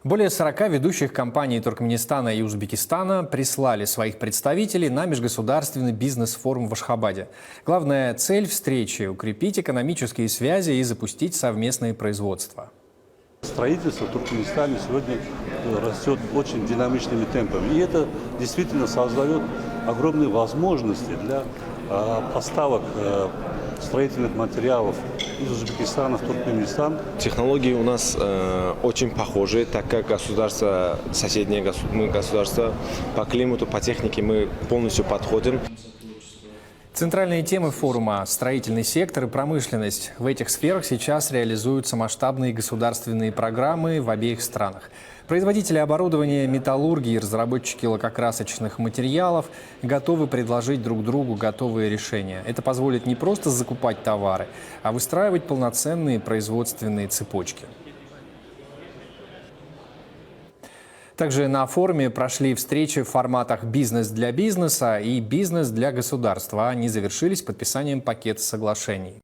Более 40 ведущих компаний Туркменистана и Узбекистана прислали своих представителей на межгосударственный бизнес-форум в Ашхабаде. Главная цель встречи – укрепить экономические связи и запустить совместные производства. Строительство в Туркменистане сегодня растет очень динамичными темпами. И это действительно создает огромные возможности для поставок строительных материалов из Узбекистана в Туркменистан. Технологии у нас очень похожи, так как государство, соседние государства по климату, по технике мы полностью подходим. Центральные темы форума – строительный сектор и промышленность. В этих сферах сейчас реализуются масштабные государственные программы в обеих странах. Производители оборудования, металлурги и разработчики лакокрасочных материалов готовы предложить друг другу готовые решения. Это позволит не просто закупать товары, а выстраивать полноценные производственные цепочки. Также на форуме прошли встречи в форматах «Бизнес для бизнеса» и «Бизнес для государства». Они завершились подписанием пакета соглашений.